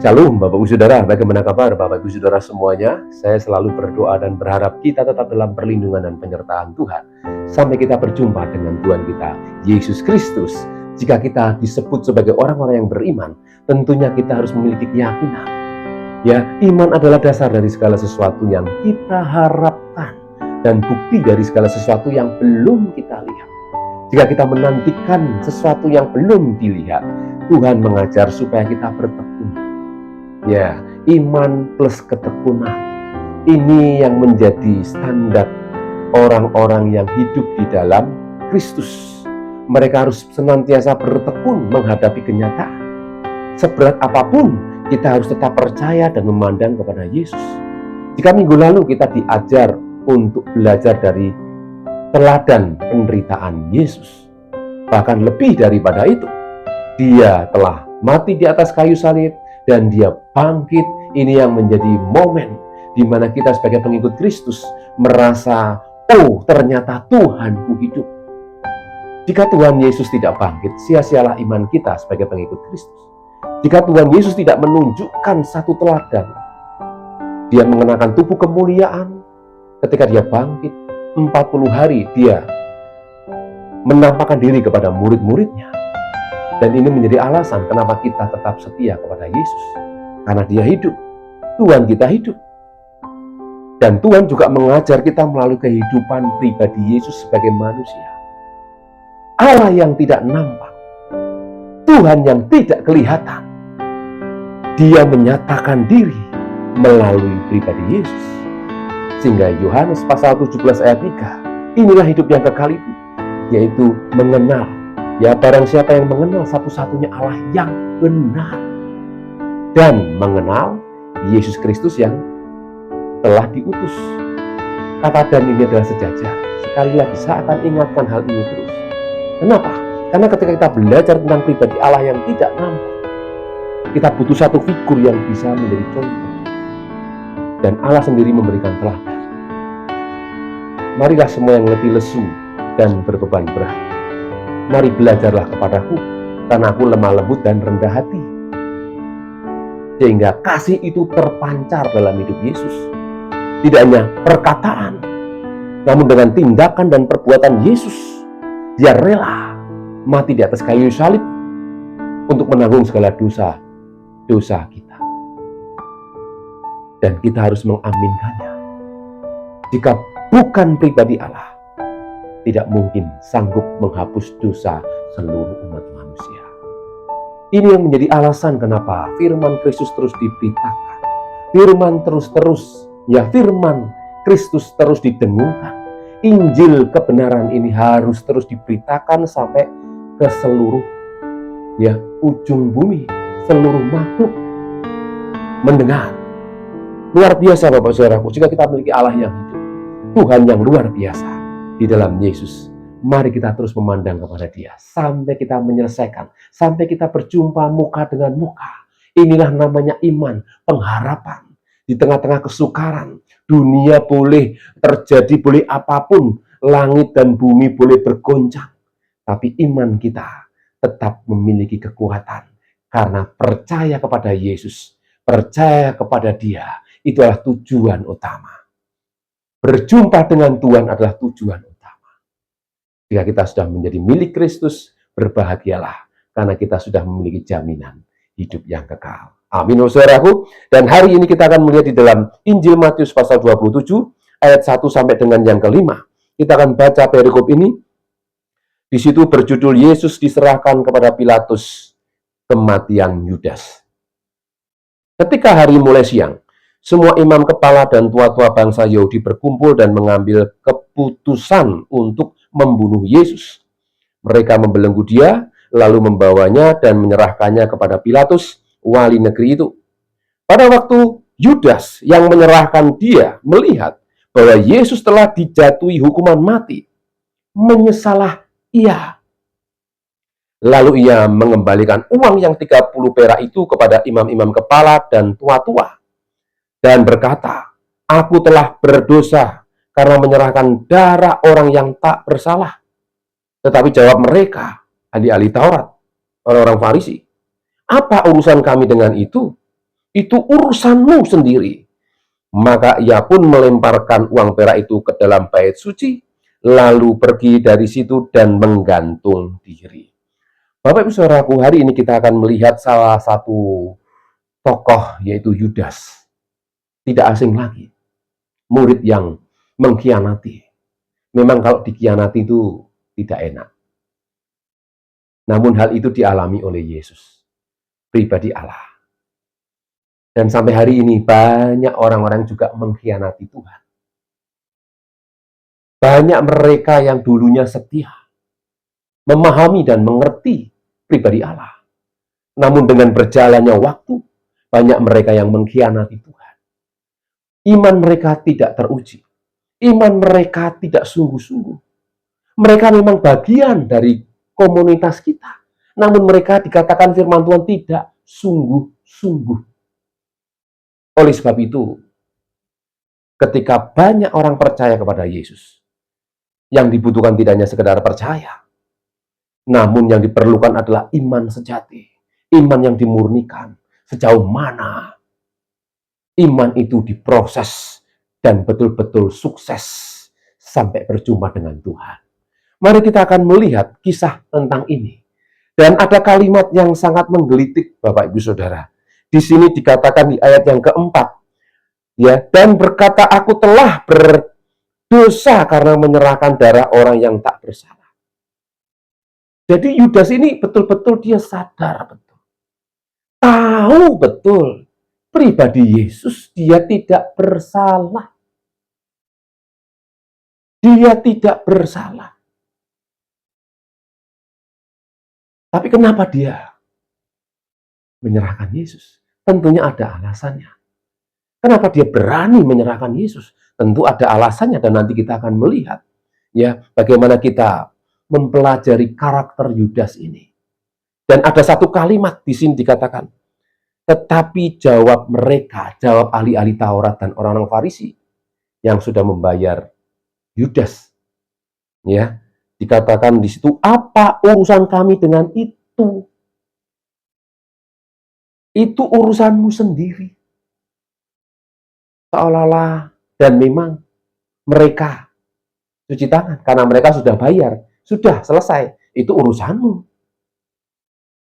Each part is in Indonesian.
Shalom Bapak Ibu Saudara, bagaimana kabar Bapak Ibu Saudara semuanya? Saya selalu berdoa dan berharap kita tetap dalam perlindungan dan penyertaan Tuhan sampai kita berjumpa dengan Tuhan kita, Yesus Kristus. Jika kita disebut sebagai orang-orang yang beriman, tentunya kita harus memiliki keyakinan. Ya, iman adalah dasar dari segala sesuatu yang kita harapkan dan bukti dari segala sesuatu yang belum kita lihat. Jika kita menantikan sesuatu yang belum dilihat, Tuhan mengajar supaya kita bertekun. Ya, iman plus ketekunan. Ini yang menjadi standar orang-orang yang hidup di dalam Kristus. Mereka harus senantiasa bertekun menghadapi kenyataan. Seberat apapun, kita harus tetap percaya dan memandang kepada Yesus. Jika minggu lalu kita diajar untuk belajar dari teladan penderitaan Yesus, bahkan lebih daripada itu, Dia telah mati di atas kayu salib dan Dia bangkit. Ini yang menjadi momen di mana kita sebagai pengikut Kristus merasa, oh ternyata Tuhanku hidup. Jika Tuhan Yesus tidak bangkit, sia-sialah iman kita sebagai pengikut Kristus. Jika Tuhan Yesus tidak menunjukkan satu teladan, Dia mengenakan tubuh kemuliaan ketika Dia bangkit, 40 hari Dia menampakkan diri kepada murid-muridnya. Dan ini menjadi alasan kenapa kita tetap setia kepada Yesus. Karena Dia hidup, Tuhan kita hidup. Dan Tuhan juga mengajar kita melalui kehidupan pribadi Yesus sebagai manusia. Allah yang tidak nampak, Tuhan yang tidak kelihatan, Dia menyatakan diri melalui pribadi Yesus. Sehingga Yohanes pasal 17 ayat 3, inilah hidup yang kekal itu, yaitu mengenal. Ya, barang siapa yang mengenal satu-satunya Allah yang benar dan mengenal Yesus Kristus yang telah diutus. Kata dan ini adalah sejajar. Sekali lagi saya akan ingatkan hal ini terus. Kenapa? Karena ketika kita belajar tentang pribadi Allah yang tidak nampak, kita butuh satu figur yang bisa menjadi contoh. Dan Allah sendiri memberikan teladan. Marilah semua yang letih lesu dan berbeban berat, mari belajarlah kepadaku, karena aku lemah lembut dan rendah hati. Sehingga kasih itu terpancar dalam hidup Yesus. Tidak hanya perkataan, namun dengan tindakan dan perbuatan Yesus. Dia rela mati di atas kayu salib untuk menanggung segala dosa kita. Dan kita harus mengaminkannya. Jika bukan pribadi Allah, tidak mungkin sanggup menghapus dosa seluruh umat manusia. Ini yang menjadi alasan kenapa firman Kristus terus diberitakan. Firman Kristus terus didengungkan. Injil kebenaran ini harus terus diberitakan sampai ke seluruh ujung bumi, seluruh makhluk mendengar. Luar biasa Bapak Saudaraku, jika kita memiliki Allah yang hidup, Tuhan yang luar biasa di dalam Yesus, mari kita terus memandang kepada Dia sampai kita menyelesaikan, sampai kita berjumpa muka dengan muka. Inilah namanya iman, pengharapan. Di tengah-tengah kesukaran, dunia boleh terjadi, boleh apapun, langit dan bumi boleh bergoncang, tapi iman kita tetap memiliki kekuatan karena percaya kepada Yesus, percaya kepada Dia. Itulah tujuan utama. Berjumpa dengan Tuhan adalah tujuan utama. Jika kita sudah menjadi milik Kristus, berbahagialah karena kita sudah memiliki jaminan hidup yang kekal. Amin, saudaraku. Dan hari ini kita akan melihat di dalam Injil Matius pasal 27 ayat 1 sampai dengan yang kelima. Kita akan baca perikop ini. Di situ berjudul Yesus diserahkan kepada Pilatus, kematian Yudas. Ketika hari mulai siang, semua imam kepala dan tua-tua bangsa Yahudi berkumpul dan mengambil keputusan untuk membunuh Yesus. Mereka membelenggu Dia, lalu membawanya dan menyerahkannya kepada Pilatus, wali negeri itu. Pada waktu Yudas yang menyerahkan Dia melihat bahwa Yesus telah dijatuhi hukuman mati, menyesalah ia. Lalu ia mengembalikan uang yang 30 perak itu kepada imam-imam kepala dan tua-tua dan berkata, aku telah berdosa karena menyerahkan darah orang yang tak bersalah. Tetapi jawab mereka, ahli-ahli Taurat, orang-orang Farisi, apa urusan kami dengan itu? itu urusanmu sendiri. Maka ia pun melemparkan uang perak itu ke dalam bait suci, lalu pergi dari situ dan menggantung diri. Bapak Ibu Saudaraku, hari ini kita akan melihat salah satu tokoh, yaitu Yudas. Tidak asing lagi, murid yang mengkhianati. Memang kalau dikhianati itu tidak enak. Namun hal itu dialami oleh Yesus, pribadi Allah. Dan sampai hari ini banyak orang-orang juga mengkhianati Tuhan. Banyak mereka yang dulunya setia, memahami dan mengerti pribadi Allah. Namun dengan berjalannya waktu, banyak mereka yang mengkhianati Tuhan. Iman mereka tidak teruji. Iman mereka tidak sungguh-sungguh. Mereka memang bagian dari komunitas kita. Namun mereka dikatakan firman Tuhan tidak sungguh-sungguh. Oleh sebab itu, ketika banyak orang percaya kepada Yesus, yang dibutuhkan tidak hanya sekedar percaya, namun yang diperlukan adalah iman sejati, iman yang dimurnikan. Sejauh mana iman itu diproses dan betul-betul sukses sampai berjumpa dengan Tuhan. Mari kita akan melihat kisah tentang ini. Dan ada kalimat yang sangat menggelitik, Bapak Ibu Saudara. Di sini dikatakan di ayat yang keempat, ya, dan berkata, aku telah berdosa karena menyerahkan darah orang yang tak bersalah. Jadi Yudas ini betul-betul dia sadar betul, tahu betul pribadi Yesus, dia tidak bersalah. Dia tidak bersalah. Tapi kenapa dia menyerahkan Yesus? Tentunya ada alasannya. Kenapa dia berani menyerahkan Yesus? Tentu ada alasannya dan nanti kita akan melihat ya bagaimana kita mempelajari karakter Yudas ini. Dan ada satu kalimat di sini dikatakan, tetapi jawab mereka, jawab ahli-ahli Taurat dan orang-orang Farisi yang sudah membayar Yudas. Ya, dikatakan di situ, apa urusan kami dengan itu? Itu urusanmu sendiri. Seolah-olah, dan memang mereka cuci tangan karena mereka sudah bayar, sudah selesai, itu urusanmu.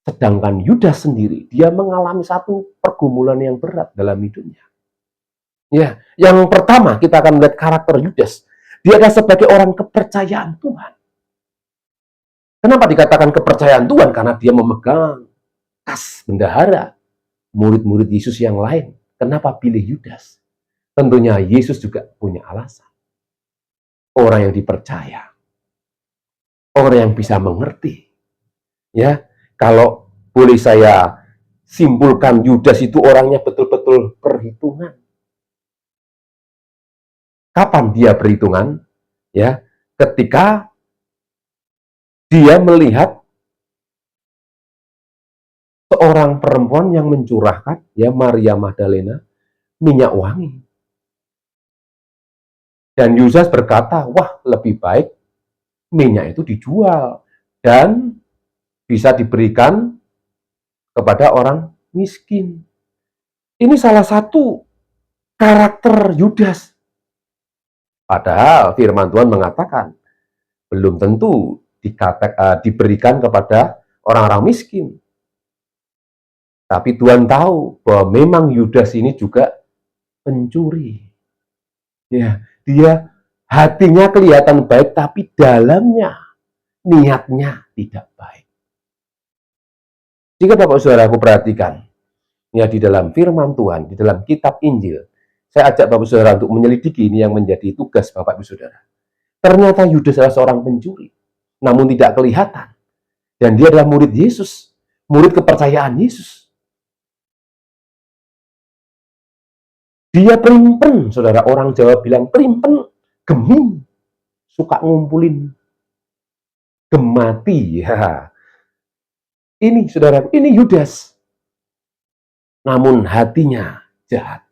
Sedangkan Yudas sendiri, dia mengalami satu pergumulan yang berat dalam hidupnya. Ya, yang pertama kita akan melihat karakter Yudas. Dia adalah sebagai orang kepercayaan Tuhan. Kenapa dikatakan kepercayaan Tuhan? Karena dia memegang kas bendahara murid-murid Yesus yang lain. Kenapa pilih Yudas? Tentunya Yesus juga punya alasan. Orang yang dipercaya, orang yang bisa mengerti. Ya, kalau boleh saya simpulkan, Yudas itu orangnya betul-betul perhitungan. Kapan dia perhitungan? Ya, ketika dia melihat seorang perempuan yang mencurahkan, ya, Maria Magdalena, minyak wangi. Dan Yudas berkata, wah, lebih baik minyak itu dijual dan bisa diberikan kepada orang miskin. Ini salah satu karakter Yudas. Padahal firman Tuhan mengatakan, belum tentu diberikan kepada orang-orang miskin. Tapi Tuhan tahu bahwa memang Yudas ini juga pencuri. Ya, dia hatinya kelihatan baik, tapi dalamnya, niatnya tidak baik. Jika Bapak Saudara aku perhatikan, ya, di dalam firman Tuhan, di dalam kitab Injil, saya ajak Bapak Saudara untuk menyelidiki ini yang menjadi tugas Bapak Ibu Saudara. Ternyata Yudas adalah seorang pencuri, namun tidak kelihatan. Dan dia adalah murid Yesus, murid kepercayaan Yesus. Dia pelimpen, saudara. Orang Jawa bilang pelimpen, geming, suka ngumpulin gemati. Ya. Ini, saudara, ini Yudas. Namun hatinya jahat.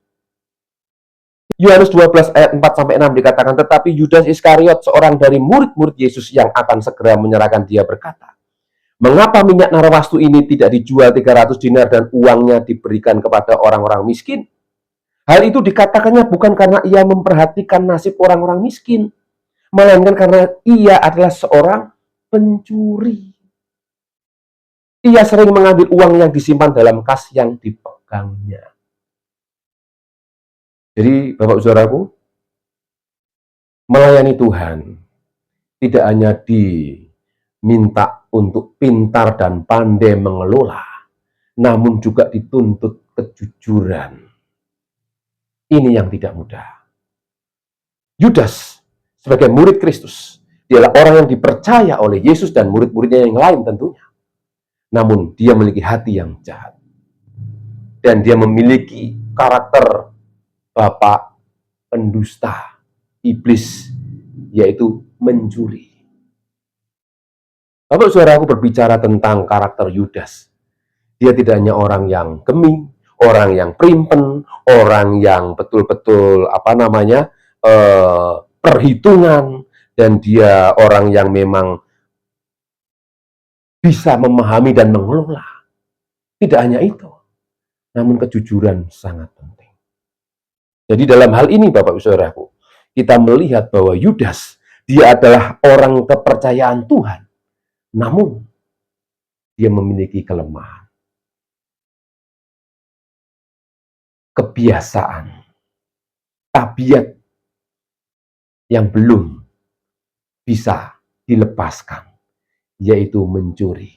Yohanes 12 ayat 4-6 dikatakan, tetapi Yudas Iskariot, seorang dari murid-murid Yesus yang akan segera menyerahkan dia, berkata, Mengapa minyak narwastu ini tidak dijual 300 dinar dan uangnya diberikan kepada orang-orang miskin? Hal itu dikatakannya bukan karena ia memperhatikan nasib orang-orang miskin, melainkan karena ia adalah seorang pencuri. Ia sering mengambil uang yang disimpan dalam kas yang dipegangnya. Jadi, Bapak Saudaraku, melayani Tuhan tidak hanya diminta untuk pintar dan pandai mengelola, namun juga dituntut kejujuran. Ini yang tidak mudah. Yudas sebagai murid Kristus, dialah orang yang dipercaya oleh Yesus dan murid-muridnya yang lain tentunya. Namun dia memiliki hati yang jahat. Dan dia memiliki karakter bapak pendusta, iblis, yaitu mencuri. Bapak Saudara, aku berbicara tentang karakter Yudas. Dia tidak hanya orang yang geming, orang yang primpen, orang yang betul-betul perhitungan, dan dia orang yang memang bisa memahami dan mengelola. Tidak hanya itu, namun kejujuran sangat penting. Jadi dalam hal ini, Bapak Saudaraku, kita melihat bahwa Yudas, dia adalah orang kepercayaan Tuhan, namun dia memiliki kelemahan, kebiasaan, tabiat yang belum bisa dilepaskan, yaitu mencuri.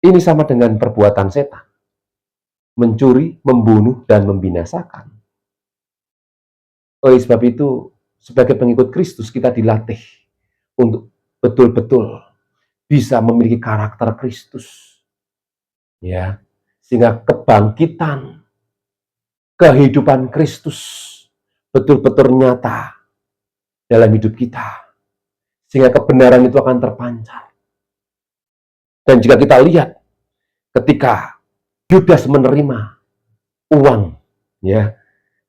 Ini sama dengan perbuatan setan. Mencuri, membunuh, dan membinasakan. Oleh sebab itu, sebagai pengikut Kristus, kita dilatih untuk betul-betul bisa memiliki karakter Kristus. Ya, sehingga kebangkitan, kehidupan Kristus betul-betul nyata dalam hidup kita. Sehingga kebenaran itu akan terpancar. Dan jika kita lihat ketika Yudas menerima uang, ya,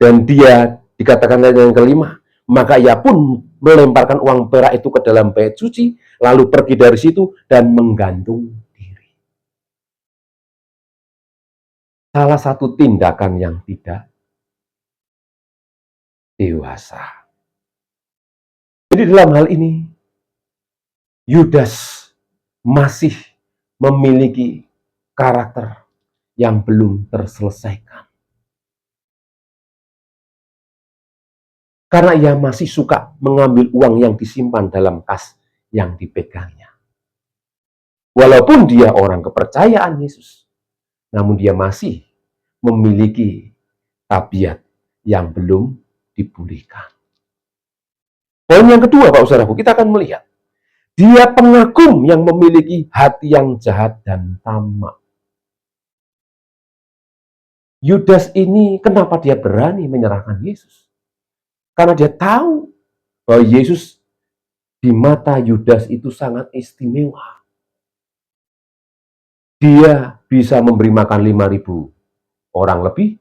dan dia dikatakan yang kelima, maka ia pun melemparkan uang perak itu ke dalam bait suci, lalu pergi dari situ dan menggantung diri. Salah satu tindakan yang tidak dewasa. Jadi dalam hal ini, Yudas masih memiliki karakter yang belum terselesaikan. Karena ia masih suka mengambil uang yang disimpan dalam kas yang dipegangnya. Walaupun dia orang kepercayaan Yesus, namun dia masih memiliki tabiat yang belum dipulihkan. Poin yang kedua, Pak Saudaraku, kita akan melihat dia pengagum yang memiliki hati yang jahat dan tamak. Yudas ini kenapa dia berani menyerahkan Yesus? Karena dia tahu bahwa Yesus di mata Yudas itu sangat istimewa. Dia bisa memberi makan 5.000 orang lebih,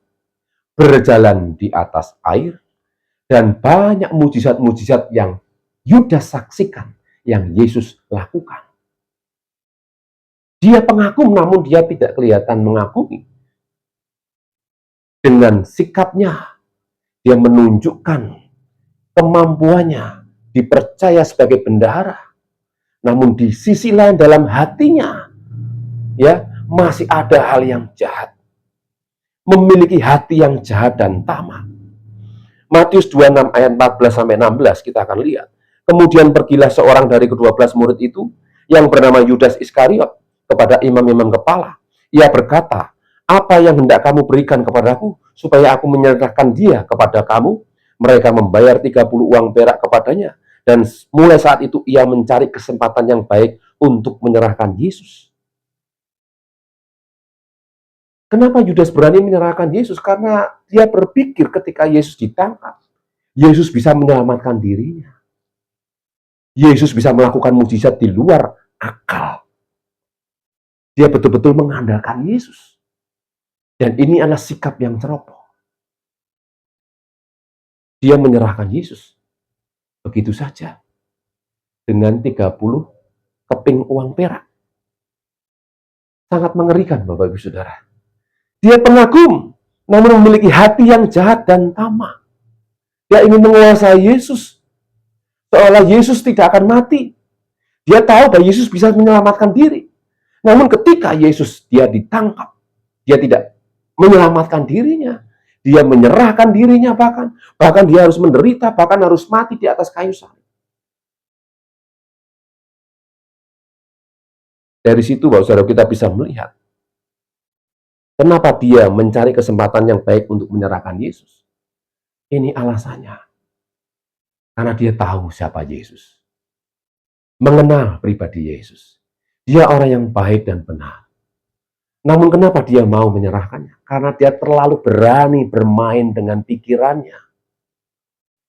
berjalan di atas air, dan banyak mujizat-mujizat yang Yudas saksikan, yang Yesus lakukan. Dia pengagum, namun dia tidak kelihatan mengagumi. Dengan sikapnya, dia menunjukkan kemampuannya, dipercaya sebagai bendahara. Namun di sisi lain dalam hatinya, ya, masih ada hal yang jahat. Memiliki hati yang jahat dan tamak. Matius 26 ayat 14-16 kita akan lihat. Kemudian pergilah seorang dari ke-12 murid itu yang bernama Yudas Iskariot kepada imam-imam kepala. Ia berkata, "Apa yang hendak kamu berikan kepadaku supaya aku menyerahkan dia kepada kamu?" Mereka membayar 30 uang perak kepadanya, dan mulai saat itu ia mencari kesempatan yang baik untuk menyerahkan Yesus. Kenapa Yudas berani menyerahkan Yesus? Karena dia berpikir ketika Yesus ditangkap, Yesus bisa menyelamatkan dirinya. Yesus bisa melakukan mujizat di luar akal. Dia betul-betul mengandalkan Yesus. Dan ini adalah sikap yang ceroboh. Dia menyerahkan Yesus begitu saja dengan 30 keping uang perak. Sangat mengerikan, Bapak Ibu Saudara. Dia pengagum, namun memiliki hati yang jahat dan tamak. Dia ingin menguasai Yesus, seolah Yesus tidak akan mati. Dia tahu bahwa Yesus bisa menyelamatkan diri. Namun ketika dia ditangkap, dia tidak menyelamatkan dirinya. Dia menyerahkan dirinya bahkan dia harus menderita, bahkan harus mati di atas kayu salib. Dari situ, Bapak Saudara, kita bisa melihat kenapa dia mencari kesempatan yang baik untuk menyerahkan Yesus. Ini alasannya. Karena dia tahu siapa Yesus. Mengenal pribadi Yesus. Dia orang yang baik dan benar. Namun kenapa dia mau menyerahkannya? Karena dia terlalu berani bermain dengan pikirannya.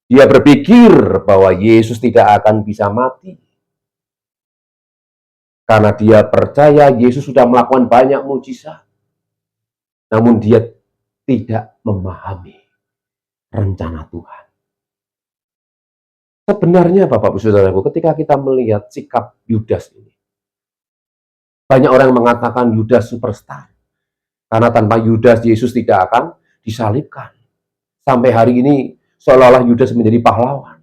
Dia berpikir bahwa Yesus tidak akan bisa mati. Karena dia percaya Yesus sudah melakukan banyak mujizat. Namun dia tidak memahami rencana Tuhan. Sebenarnya Bapak-Ibu Saudaraku, ketika kita melihat sikap Yudas ini, banyak orang mengatakan Yudas superstar. Karena tanpa Yudas, Yesus tidak akan disalibkan. Sampai hari ini, seolah-olah Yudas menjadi pahlawan.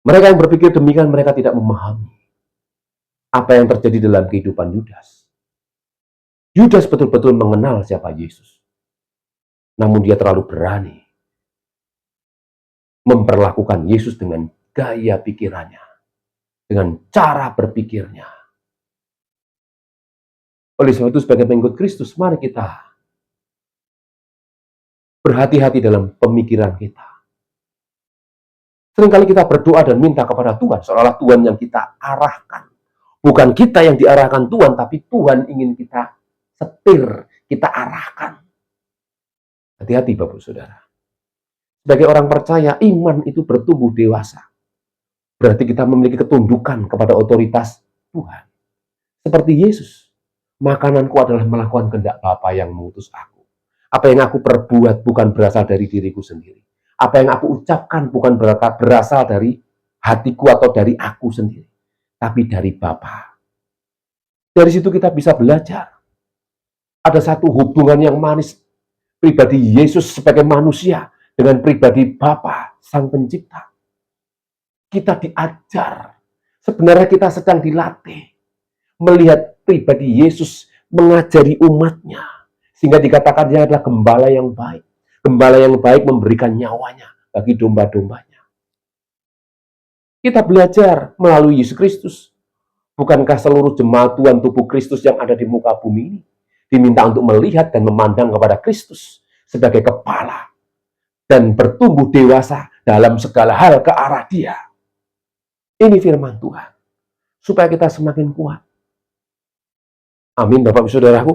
Mereka yang berpikir demikian, mereka tidak memahami apa yang terjadi dalam kehidupan Yudas. Yudas betul-betul mengenal siapa Yesus. Namun dia terlalu berani memperlakukan Yesus dengan gaya pikirannya, dengan cara berpikirnya. Oleh sebab itu, sebagai pengikut Kristus, mari kita berhati-hati dalam pemikiran kita. Seringkali kita berdoa dan minta kepada Tuhan, seolah-olah Tuhan yang kita arahkan. Bukan kita yang diarahkan Tuhan, tapi Tuhan ingin kita setir, kita arahkan. Hati-hati Bapak Saudara. Sebagai orang percaya, iman itu bertumbuh dewasa. Berarti kita memiliki ketundukan kepada otoritas Tuhan. Seperti Yesus. Makananku adalah melakukan kehendak Bapa yang mengutus aku. Apa yang aku perbuat bukan berasal dari diriku sendiri. Apa yang aku ucapkan bukan berasal dari hatiku atau dari aku sendiri. Tapi dari Bapa. Dari situ kita bisa belajar. Ada satu hubungan yang manis. Pribadi Yesus sebagai manusia dengan pribadi Bapa, Sang Pencipta. Kita diajar. Sebenarnya kita sedang dilatih. Melihat pribadi Yesus mengajari umatnya. Sehingga dikatakan dia adalah gembala yang baik. Gembala yang baik memberikan nyawanya bagi domba-dombanya. Kita belajar melalui Yesus Kristus. Bukankah seluruh jemaat Tuhan tubuh Kristus yang ada di muka bumi ini diminta untuk melihat dan memandang kepada Kristus sebagai kepala dan bertumbuh dewasa dalam segala hal ke arah Dia. Ini firman Tuhan. Supaya kita semakin kuat. Amin, Bapak Ibu Saudaraku.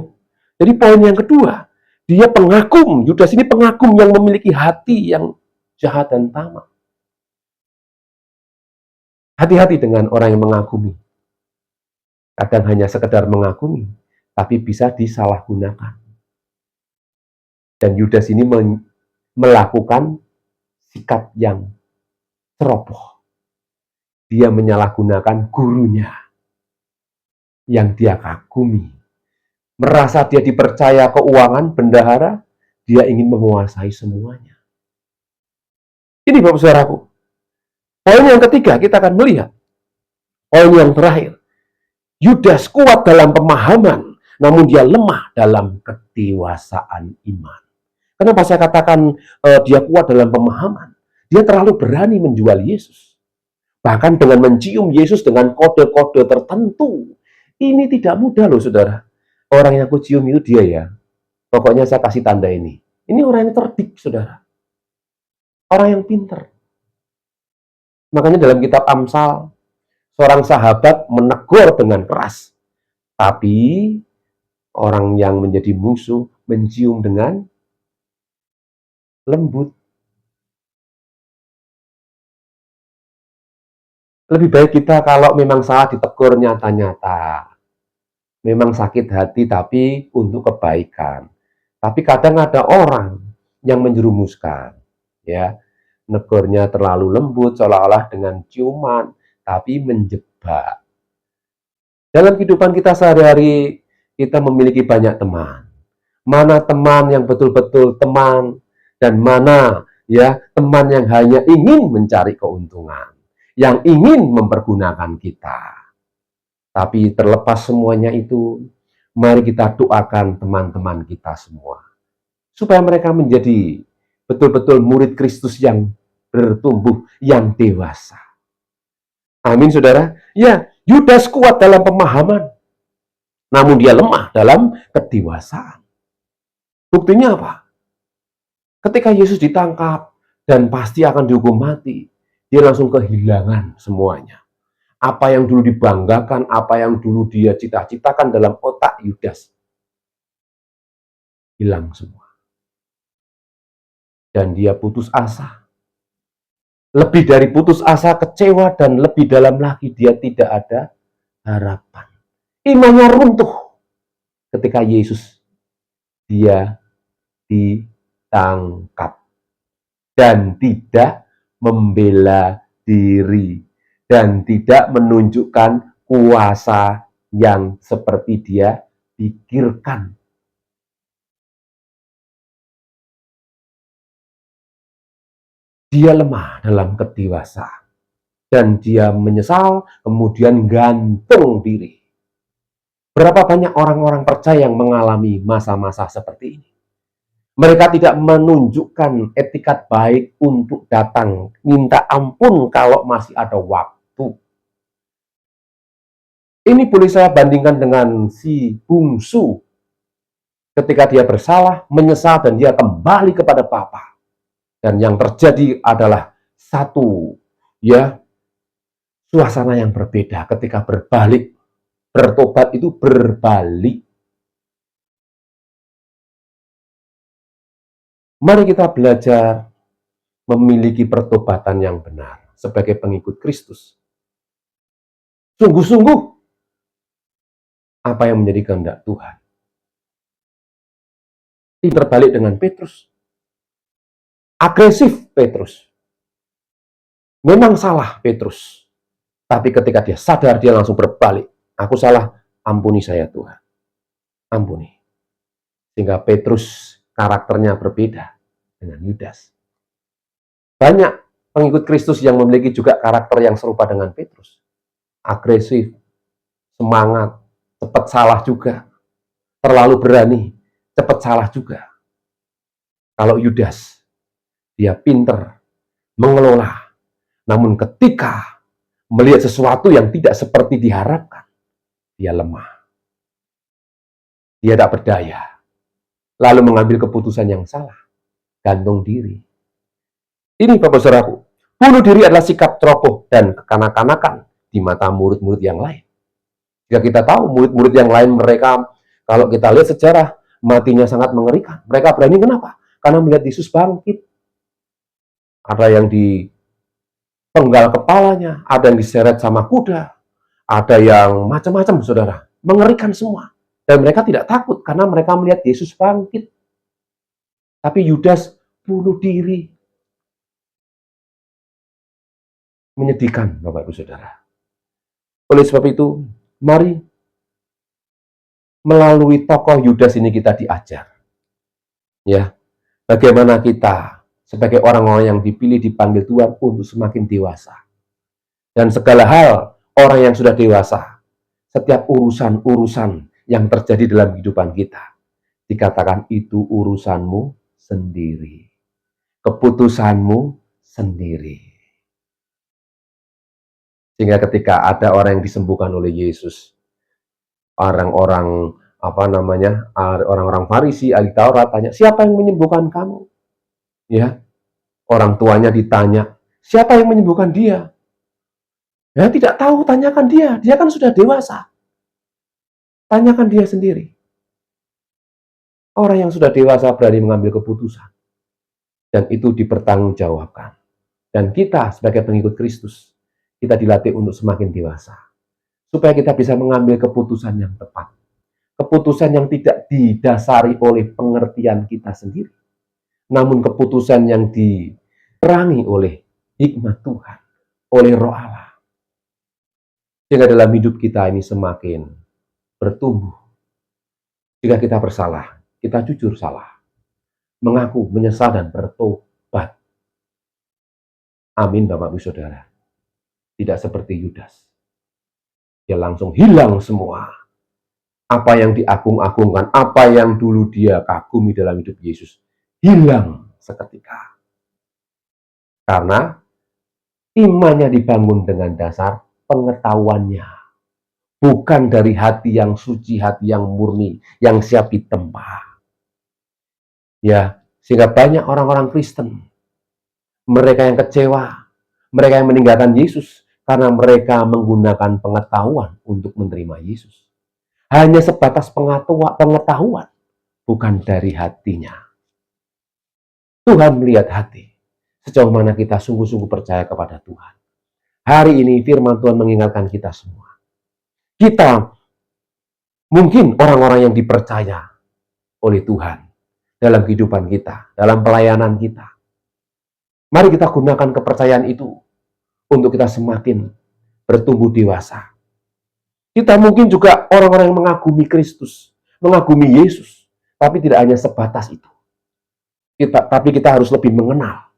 Jadi poin yang kedua, dia pengagum. Yudas ini pengagum yang memiliki hati yang jahat dan tamak. Hati-hati dengan orang yang mengagumi. Kadang hanya sekedar mengagumi, tapi bisa disalahgunakan. Dan Yudas ini melakukan sikap yang ceroboh. Dia menyalahgunakan gurunya yang dia kagumi. Merasa dia dipercaya keuangan, bendahara, dia ingin menguasai semuanya. Ini Bapak Saudaraku. Poin yang ketiga, kita akan melihat. Poin yang terakhir. Yudas kuat dalam pemahaman, namun dia lemah dalam kedewasaan iman. Kenapa saya katakan dia kuat dalam pemahaman? Dia terlalu berani menjual Yesus. Bahkan dengan mencium Yesus dengan kode-kode tertentu. Ini tidak mudah loh, saudara. Orang yang aku cium itu dia ya. Pokoknya saya kasih tanda ini. Ini orang yang cerdik, saudara. Orang yang pintar. Makanya dalam kitab Amsal, seorang sahabat menegur dengan keras. Tapi orang yang menjadi musuh mencium dengan lembut. Lebih baik kita kalau memang salah ditegur nyata-nyata. Memang sakit hati tapi untuk kebaikan. Tapi kadang ada orang yang menjerumuskan, ya. Negornya terlalu lembut seolah-olah dengan ciuman, tapi menjebak. Dalam kehidupan kita sehari-hari, kita memiliki banyak teman. Mana teman yang betul-betul teman, dan mana ya teman yang hanya ingin mencari keuntungan, yang ingin mempergunakan kita. Tapi terlepas semuanya itu, mari kita doakan teman-teman kita semua, supaya mereka menjadi betul-betul murid Kristus yang bertumbuh, yang dewasa. Amin, saudara. Ya, Yudas kuat dalam pemahaman, namun dia lemah dalam kedewasaan. Buktinya apa? Ketika Yesus ditangkap dan pasti akan dihukum mati, dia langsung kehilangan semuanya. Apa yang dulu dibanggakan, apa yang dulu dia cita-citakan dalam otak Yudas, hilang semua. Dan dia putus asa. Lebih dari putus asa, kecewa, dan lebih dalam lagi, dia tidak ada harapan. Imannya runtuh ketika Yesus dia ditangkap dan tidak membela diri dan tidak menunjukkan kuasa yang seperti dia pikirkan. Dia lemah dalam kedewasaan dan dia menyesal, kemudian gantung diri. Berapa banyak orang-orang percaya yang mengalami masa-masa seperti ini? Mereka tidak menunjukkan etikat baik untuk datang minta ampun kalau masih ada waktu. Ini boleh saya bandingkan dengan si bungsu. Ketika dia bersalah, menyesal, dan dia kembali kepada Bapa. Dan yang terjadi adalah satu suasana yang berbeda ketika berbalik. Bertobat itu berbalik. Mari kita belajar memiliki pertobatan yang benar sebagai pengikut Kristus. Sungguh-sungguh apa yang menjadi kehendak Tuhan. Ini terbalik dengan Petrus. Agresif Petrus. Memang salah Petrus. Tapi ketika dia sadar, dia langsung berbalik. Aku salah, ampuni saya Tuhan. Ampuni. Sehingga Petrus karakternya berbeda dengan Yudas. Banyak pengikut Kristus yang memiliki juga karakter yang serupa dengan Petrus. Agresif, semangat, cepat salah juga. Terlalu berani, cepat salah juga. Kalau Yudas, dia pinter mengelola. Namun ketika melihat sesuatu yang tidak seperti diharapkan, dia lemah. Dia tak berdaya. Lalu mengambil keputusan yang salah. Gantung diri. Ini Bapak Saudaraku, bunuh diri adalah sikap ceroboh dan kekanak-kanakan di mata murid-murid yang lain. Jika kita tahu murid-murid yang lain mereka, kalau kita lihat sejarah, matinya sangat mengerikan. Mereka berani kenapa? Karena melihat Yesus bangkit. Ada yang dipenggal kepalanya, ada yang diseret sama kuda, ada yang macam-macam, saudara. Mengerikan semua. Dan mereka tidak takut karena mereka melihat Yesus bangkit. Tapi Yudas bunuh diri. Menyedihkan, Bapak Ibu Saudara. Oleh sebab itu, mari melalui tokoh Yudas ini kita diajar. Ya, bagaimana kita sebagai orang-orang yang dipilih, dipanggil Tuhan untuk semakin dewasa. Dan segala hal, orang yang sudah dewasa, setiap urusan-urusan yang terjadi dalam kehidupan kita, dikatakan itu urusanmu sendiri. Keputusanmu sendiri. Sehingga ketika ada orang yang disembuhkan oleh Yesus, orang-orang orang-orang Farisi, ahli Taurat tanya, siapa yang menyembuhkan kamu? Ya, orang tuanya ditanya, siapa yang menyembuhkan dia? Ya, tidak tahu, tanyakan dia. Dia kan sudah dewasa. Tanyakan dia sendiri. Orang yang sudah dewasa berani mengambil keputusan. Dan itu dipertanggungjawabkan. Dan kita sebagai pengikut Kristus, kita dilatih untuk semakin dewasa. Supaya kita bisa mengambil keputusan yang tepat. Keputusan yang tidak didasari oleh pengertian kita sendiri. Namun keputusan yang diperangi oleh hikmat Tuhan. Oleh Roh Allah. Sehingga dalam hidup kita ini semakin bertumbuh. Jika kita bersalah, kita jujur salah, mengaku, menyesal, dan bertobat. Amin, Bapak Ibu Saudara. Tidak seperti Yudas. Dia langsung hilang semua. Apa yang diagung-agungkan, apa yang dulu dia kagumi dalam hidup Yesus, hilang seketika. Karena imannya dibangun dengan dasar pengetahuannya. Bukan dari hati yang suci, hati yang murni, yang siap ditempa. Ya, sehingga banyak orang-orang Kristen, mereka yang kecewa, mereka yang meninggalkan Yesus, karena mereka menggunakan pengetahuan untuk menerima Yesus. Hanya sebatas pengetahuan, bukan dari hatinya. Tuhan melihat hati, sejauh mana kita sungguh-sungguh percaya kepada Tuhan. Hari ini firman Tuhan mengingatkan kita semua. Kita mungkin orang-orang yang dipercaya oleh Tuhan dalam kehidupan kita, dalam pelayanan kita. Mari kita gunakan kepercayaan itu untuk kita semakin bertumbuh dewasa. Kita mungkin juga orang-orang yang mengagumi Kristus, mengagumi Yesus, tapi tidak hanya sebatas itu. Tapi kita harus lebih mengenal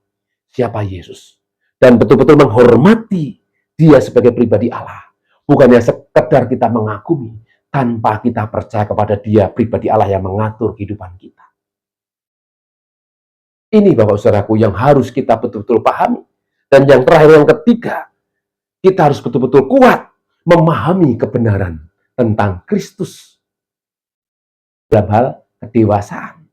siapa Yesus dan betul-betul menghormati Dia sebagai pribadi Allah. Bukannya sekedar kita mengagumi tanpa kita percaya kepada Dia pribadi Allah yang mengatur kehidupan kita. Ini Bapak Saudaraku yang harus kita betul-betul pahami. Dan yang terakhir, yang ketiga, kita harus betul-betul kuat memahami kebenaran tentang Kristus dalam hal kedewasaan.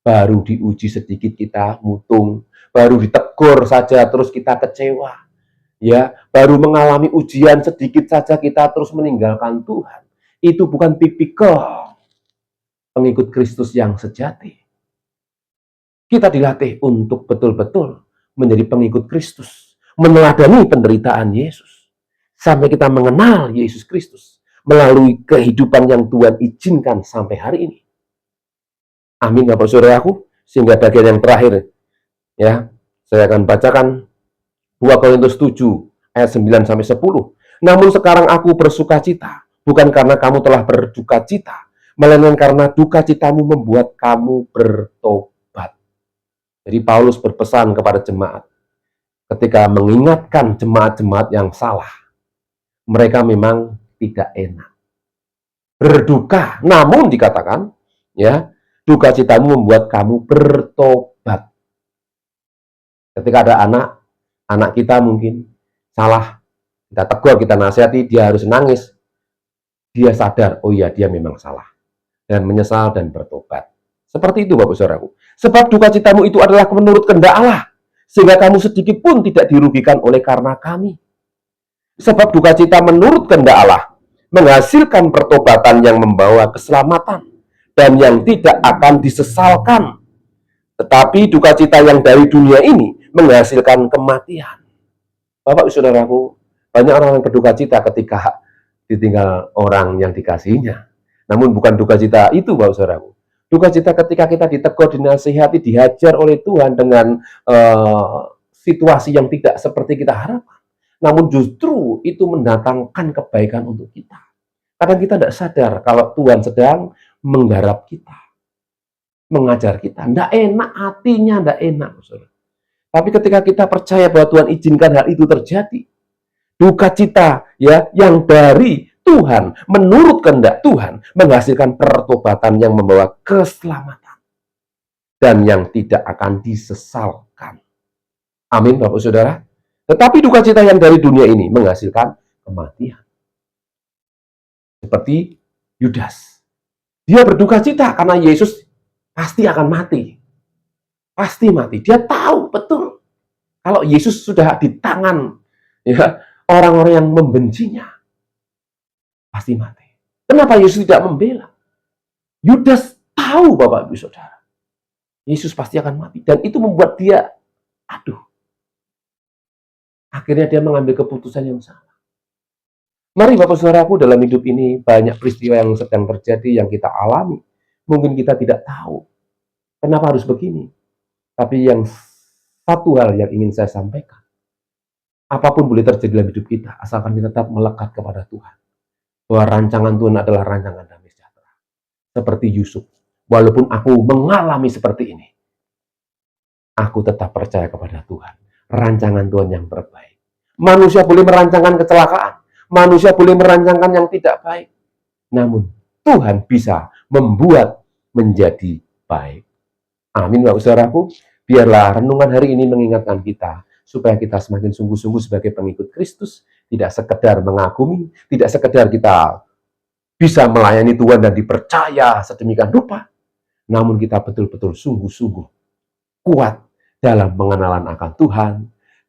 Baru diuji sedikit kita mutung, baru ditegur saja terus kita kecewa. Ya, baru mengalami ujian sedikit saja kita terus meninggalkan Tuhan. Itu bukan tipikal pengikut Kristus yang sejati. Kita dilatih untuk betul-betul menjadi pengikut Kristus, meneladani penderitaan Yesus, sampai kita mengenal Yesus Kristus melalui kehidupan yang Tuhan izinkan sampai hari ini. Amin, Bapak Saudaraku. Sehingga bagian yang terakhir, ya, saya akan bacakan 2 Korintus 7 ayat 9 sampai 10. Namun sekarang aku bersuka cita, bukan karena kamu telah berduka cita, melainkan karena duka citamu membuat kamu bertobat. Jadi Paulus berpesan kepada jemaat ketika mengingatkan jemaat-jemaat yang salah. Mereka memang tidak enak, berduka, namun dikatakan, ya, duka citamu membuat kamu bertobat. Ketika ada anak kita mungkin salah, kita tegur, kita nasihati, dia harus nangis. Dia sadar, oh iya, dia memang salah, dan menyesal dan bertobat. Seperti itu Bapak Saudaraku. Sebab duka citamu itu adalah menurut kehendak Allah, sehingga kamu sedikit pun tidak dirugikan oleh karena kami. Sebab duka cita menurut kehendak Allah menghasilkan pertobatan yang membawa keselamatan dan yang tidak akan disesalkan. Tetapi duka cita yang dari dunia ini menghasilkan kematian. Bapak Saudaraku, banyak orang yang berduka cita ketika ditinggal orang yang dikasihinya. Namun bukan duka cita itu Bapak Saudaraku. Duka cita ketika kita ditegur, dinasihati, dihajar oleh Tuhan dengan situasi yang tidak seperti kita harapkan. Namun justru itu mendatangkan kebaikan untuk kita. Kadang kita tidak sadar kalau Tuhan sedang menggarap kita, mengajar kita. Tidak enak, hatinya tidak enak. Saudara. Tapi ketika kita percaya bahwa Tuhan izinkan hal itu terjadi, duka cita ya yang dari Tuhan, menurut kehendak Tuhan, menghasilkan pertobatan yang membawa keselamatan dan yang tidak akan disesalkan. Amin, Bapak Saudara. Tetapi duka cita yang dari dunia ini menghasilkan kematian. Seperti Yudas. Dia berduka cita karena Yesus pasti akan mati. Pasti mati. Dia tahu betul kalau Yesus sudah di tangan ya orang-orang yang membencinya. Pasti mati. Kenapa Yesus tidak membela? Yudas tahu Bapak Ibu Saudara. Yesus pasti akan mati. Dan itu membuat dia, akhirnya dia mengambil keputusan yang salah. Mari Bapak Saudaraku, dalam hidup ini banyak peristiwa yang sedang terjadi, yang kita alami. Mungkin kita tidak tahu kenapa harus begini. Tapi yang satu hal yang ingin saya sampaikan. Apapun boleh terjadi dalam hidup kita, asalkan kita tetap melekat kepada Tuhan. Bahwa rancangan Tuhan adalah rancangan damai sejahtera. Seperti Yusuf, walaupun aku mengalami seperti ini, aku tetap percaya kepada Tuhan. Rancangan Tuhan yang terbaik. Manusia boleh merancangkan kecelakaan. Manusia boleh merancangkan yang tidak baik. Namun, Tuhan bisa membuat menjadi baik. Amin, Bapak Saudaraku. Biarlah renungan hari ini mengingatkan kita, supaya kita semakin sungguh-sungguh sebagai pengikut Kristus, tidak sekedar mengagumi, tidak sekedar kita bisa melayani Tuhan dan dipercaya sedemikian rupa, namun kita betul-betul sungguh-sungguh kuat dalam pengenalan akan Tuhan,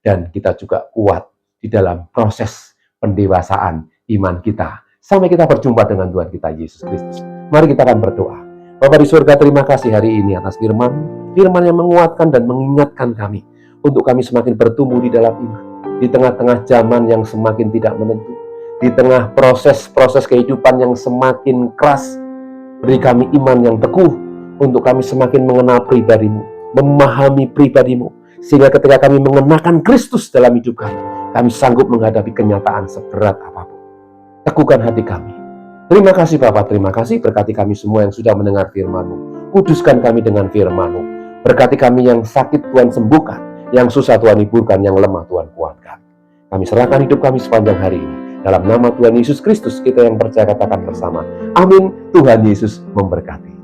dan kita juga kuat di dalam proses pendewasaan iman kita, sampai kita berjumpa dengan Tuhan kita Yesus Kristus. Mari kita akan berdoa. Bapa di surga, terima kasih hari ini atas firman yang menguatkan dan mengingatkan kami, untuk kami semakin bertumbuh di dalam iman, di tengah-tengah zaman yang semakin tidak menentu, di tengah proses-proses kehidupan yang semakin keras. Beri kami iman yang teguh, untuk kami semakin mengenal pribadi-Mu, memahami pribadi-Mu, sehingga ketika kami mengenakan Kristus dalam hidup kami sanggup menghadapi kenyataan seberat apapun. Teguhkan hati kami. Terima kasih Bapa, terima kasih. Berkati kami semua yang sudah mendengar firman-Mu. Kuduskan kami dengan firman-Mu. Berkati kami yang sakit Tuhan sembuhkan, yang susah Tuhan hiburkan, yang lemah Tuhan kuatkan. Kami serahkan hidup kami sepanjang hari ini. Dalam nama Tuhan Yesus Kristus, kita yang percaya katakan bersama. Amin. Tuhan Yesus memberkati.